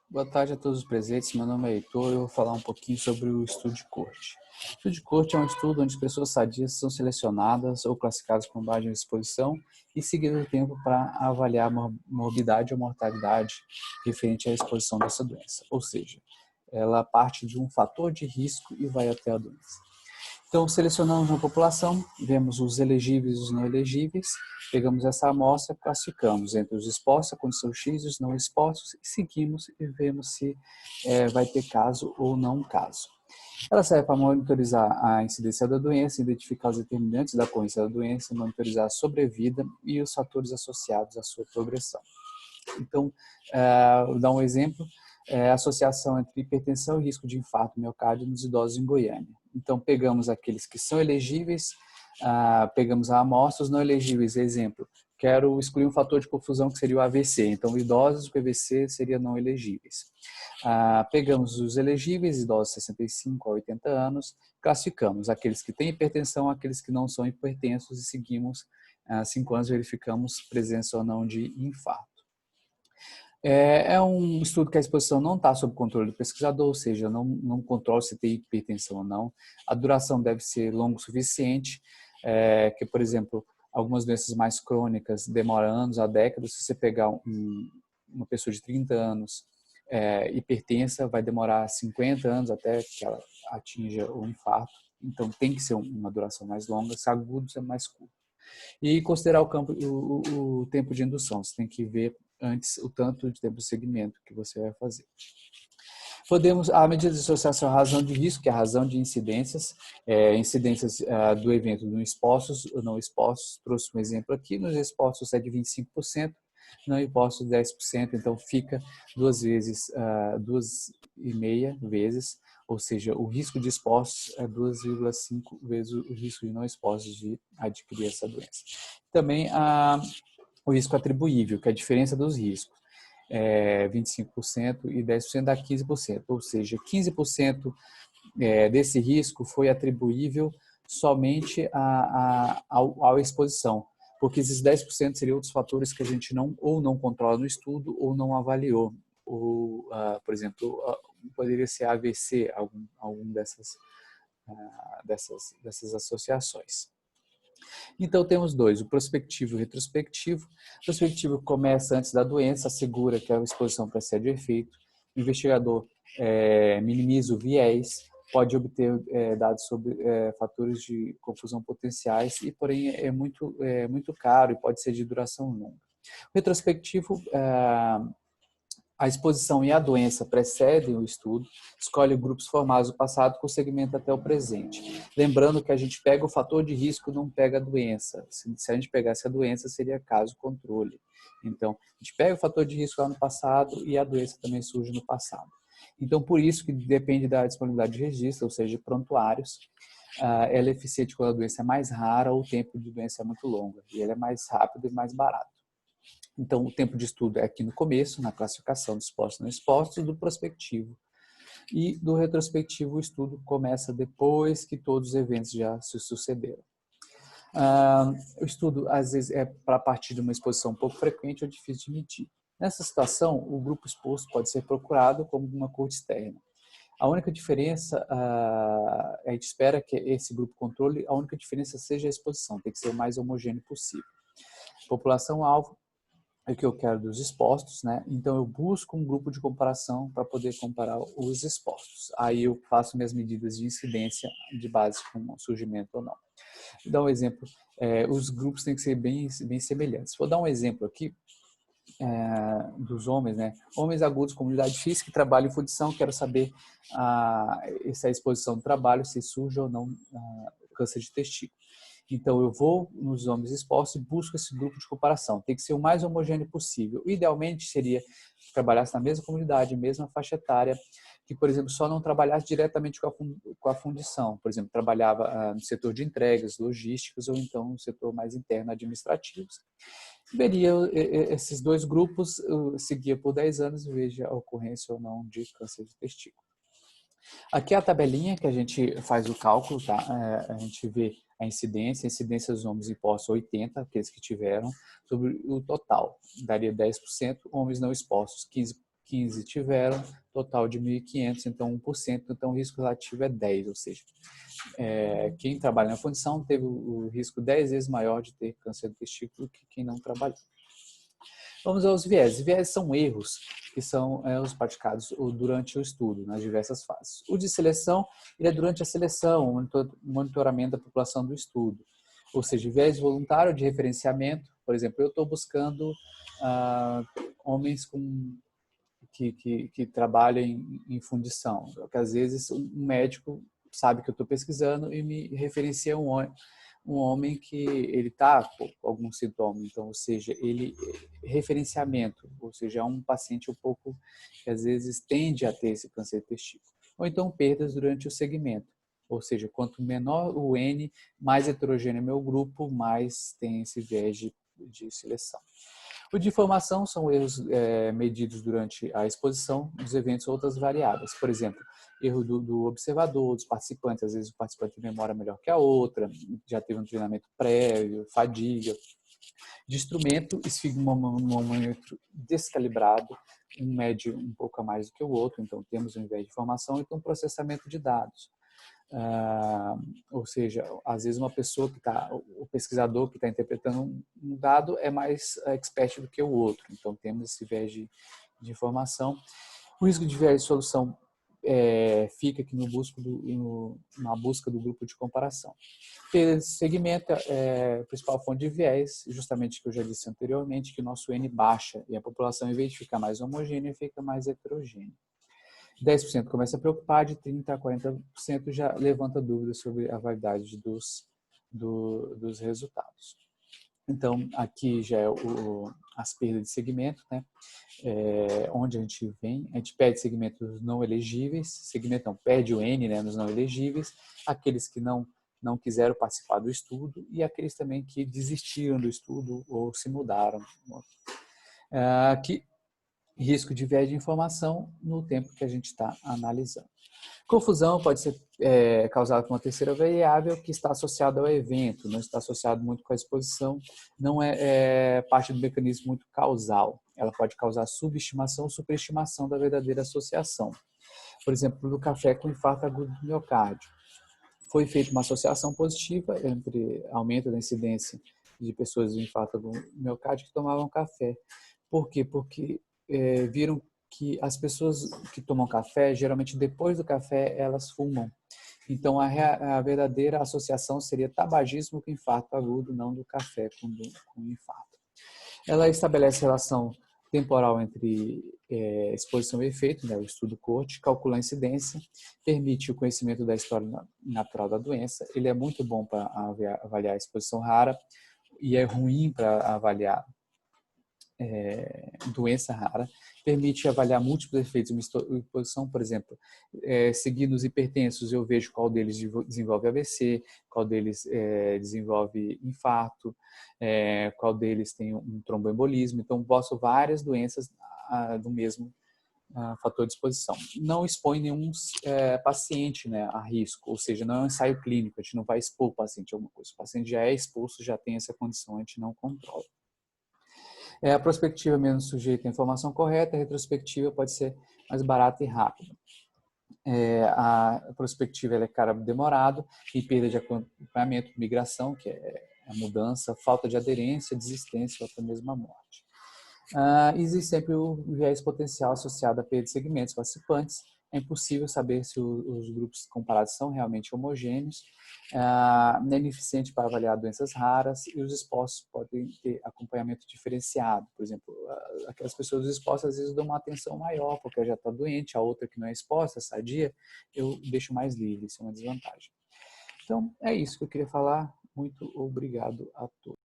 Boa tarde a todos os presentes. Meu nome é Heitor e eu vou falar um pouquinho sobre o estudo de corte. O estudo de corte é um estudo onde pessoas sadias são selecionadas ou classificadas com base em exposição e seguido o tempo para avaliar a morbidade ou mortalidade referente à exposição dessa doença. Ou seja, ela parte de um fator de risco e vai até a doença. Então, selecionamos uma população, vemos os elegíveis e os não elegíveis, pegamos essa amostra, classificamos entre os expostos, a condição X e os não expostos, e seguimos e vemos se vai ter caso ou não caso. Ela serve para monitorizar a incidência da doença, identificar os determinantes da ocorrência da doença, monitorizar a sobrevida e os fatores associados à sua progressão. Então, vou dar um exemplo, a associação entre hipertensão e risco de infarto miocárdio nos idosos em Goiânia. Então, pegamos aqueles que são elegíveis, pegamos a amostra, os não elegíveis, exemplo, quero excluir um fator de confusão que seria o AVC, então idosos com AVC seriam não elegíveis. Pegamos os elegíveis, idosos de 65 a 80 anos, classificamos aqueles que têm hipertensão, aqueles que não são hipertensos e seguimos 5 anos, verificamos presença ou não de infarto. É um estudo que a exposição não está sob controle do pesquisador, ou seja, não controla se tem hipertensão ou não. A duração deve ser longa o suficiente, que, por exemplo, algumas doenças mais crônicas demoram anos a décadas. Se você pegar uma pessoa de 30 anos hipertensa, vai demorar 50 anos até que ela atinja o infarto. Então, tem que ser uma duração mais longa, se agudos é mais curto. E considerar o tempo de indução, você tem que ver antes o tanto de tempo de segmento que você vai fazer. A medida de associação à razão de risco, que é a razão de incidências, incidências do evento no expostos ou não expostos, trouxe um exemplo aqui, nos expostos é de 25%, não expostos 10%, então fica 2,5 vezes, ou seja, o risco de expostos é 2,5 vezes o risco de não expostos de adquirir essa doença. Também o risco atribuível, que é a diferença dos riscos. 25% e 10% dá 15%, ou seja, 15% desse risco foi atribuível somente à exposição, porque esses 10% seriam outros fatores que a gente não controla no estudo ou não avaliou. Por exemplo, poderia ser AVC, algum dessas associações. Então, temos dois, o prospectivo e o retrospectivo. O prospectivo começa antes da doença, assegura que a exposição precede o efeito. O investigador minimiza o viés, pode obter dados sobre fatores de confusão potenciais, e porém é muito caro e pode ser de duração longa. O retrospectivo a exposição e a doença precedem o estudo, escolhe grupos formados no passado com segmento até o presente. Lembrando que a gente pega o fator de risco, não pega a doença. Se a gente pegasse a doença, seria caso controle. Então, a gente pega o fator de risco lá no passado e a doença também surge no passado. Então, por isso que depende da disponibilidade de registro, ou seja, de prontuários. Ela é eficiente quando a doença é mais rara ou o tempo de doença é muito longo. E ela é mais rápido e mais barato. Então, o tempo de estudo é aqui no começo, na classificação dos expostos e não expostos, do prospectivo. E do retrospectivo, o estudo começa depois que todos os eventos já se sucederam. O estudo, às vezes, é para partir de uma exposição um pouco frequente ou difícil de medir. Nessa situação, o grupo exposto pode ser procurado como uma corte externa. A única diferença, a gente espera que esse grupo controle, a única diferença seja a exposição, tem que ser o mais homogêneo possível. População-alvo é o que eu quero dos expostos, né? Então eu busco um grupo de comparação para poder comparar os expostos. Aí eu faço minhas medidas de incidência de base com surgimento ou não. Vou dar um exemplo, os grupos têm que ser bem semelhantes. Vou dar um exemplo aqui dos homens, né? Homens agudos, comunidade física que trabalham em fundição, quero saber se a exposição do trabalho, se surge ou não câncer de testículo. Então, eu vou nos homens expostos e busco esse grupo de comparação. Tem que ser o mais homogêneo possível. Idealmente, seria que trabalhasse na mesma comunidade, mesma faixa etária, que, por exemplo, só não trabalhasse diretamente com a fundição. Por exemplo, trabalhava no setor de entregas, logísticas, ou então no setor mais interno, administrativos. Veria esses dois grupos, seguia por 10 anos e veja a ocorrência ou não de câncer de testículo. Aqui é a tabelinha que a gente faz o cálculo, tá? A gente vê a incidência dos homens expostos 80, aqueles que tiveram, sobre o total, daria 10%, homens não expostos 15%. 15 tiveram, total de 1.500, então 1%, então o risco relativo é 10, ou seja, quem trabalha na fundição teve o risco 10 vezes maior de ter câncer do testículo que quem não trabalhou. Vamos aos vieses. Vieses são erros que são os praticados durante o estudo, nas diversas fases. O de seleção, ele é durante a seleção, o monitoramento da população do estudo. Ou seja, viés voluntário de referenciamento, por exemplo, eu estou buscando homens que trabalham em fundição. Porque, às vezes, um médico sabe que eu estou pesquisando e me referencia um homem que ele está com algum sintoma. Então, ou seja, referenciamento, ou seja, é um paciente um pouco que às vezes tende a ter esse câncer de testículo. Ou então perdas durante o segmento. Ou seja, quanto menor o N, mais heterogêneo é meu grupo, mais tem esse viés de seleção. O de informação são erros medidos durante a exposição dos eventos ou outras variáveis. Por exemplo, erro do observador, dos participantes. Às vezes o participante memora melhor que a outra, já teve um treinamento prévio, fadiga. De instrumento, esfigmomômetro descalibrado, um mede um pouco a mais do que o outro, então temos um viés de informação, então processamento de dados. Ou seja, às vezes uma pessoa o pesquisador que está interpretando um dado é mais expert do que o outro, então temos esse viés de informação. O risco de viés de solução fica aqui na busca do grupo de comparação. Esse segmento é a principal fonte de viés, justamente que eu já disse anteriormente, que o nosso N baixa e a população, em vez de ficar mais homogênea, fica mais heterogênea. 10% começa a preocupar, de 30% a 40% já levanta dúvidas sobre a validade dos resultados. Então, aqui já é as perdas de segmento, né? Onde a gente perde segmentos não elegíveis, segmento não, perde o N, né, nos não elegíveis, aqueles que não quiseram participar do estudo e aqueles também que desistiram do estudo ou se mudaram. Aqui, risco de viés de informação no tempo que a gente está analisando. Confusão pode ser causada por uma terceira variável que está associada ao evento, não está associado muito com a exposição, não é parte do mecanismo muito causal. Ela pode causar subestimação ou superestimação da verdadeira associação. Por exemplo, no café com infarto agudo do miocárdio. Foi feita uma associação positiva entre aumento da incidência de pessoas de infarto agudo do miocárdio que tomavam café. Por quê? Porque viram que as pessoas que tomam café, geralmente depois do café, elas fumam. Então, a verdadeira associação seria tabagismo com infarto agudo, não do café com infarto. Ela estabelece relação temporal entre exposição e efeito, né, o estudo CORT, calcula a incidência, permite o conhecimento da história natural da doença. Ele é muito bom para avaliar a exposição rara e é ruim para avaliar doença rara, permite avaliar múltiplos efeitos de uma exposição, por exemplo, seguindo os hipertensos, eu vejo qual deles desenvolve AVC, qual deles desenvolve infarto, qual deles tem um tromboembolismo, então posso várias doenças do mesmo fator de exposição. Não expõe nenhum paciente, né, a risco, ou seja, não é um ensaio clínico, a gente não vai expor o paciente a alguma coisa, o paciente já é exposto, já tem essa condição, a gente não controla. A prospectiva menos sujeita à informação correta, a retrospectiva pode ser mais barata e rápida. A prospectiva é cara demorado e perda de acompanhamento, migração, que é a mudança, falta de aderência, desistência ou até mesmo a morte. Existe sempre o viés potencial associado à perda de segmentos participantes. É impossível saber se os grupos comparados são realmente homogêneos, é ineficiente para avaliar doenças raras e os expostos podem ter acompanhamento diferenciado. Por exemplo, aquelas pessoas expostas às vezes dão uma atenção maior porque já está doente, a outra que não é exposta, sadia, eu deixo mais livre, isso é uma desvantagem. Então, é isso que eu queria falar. Muito obrigado a todos.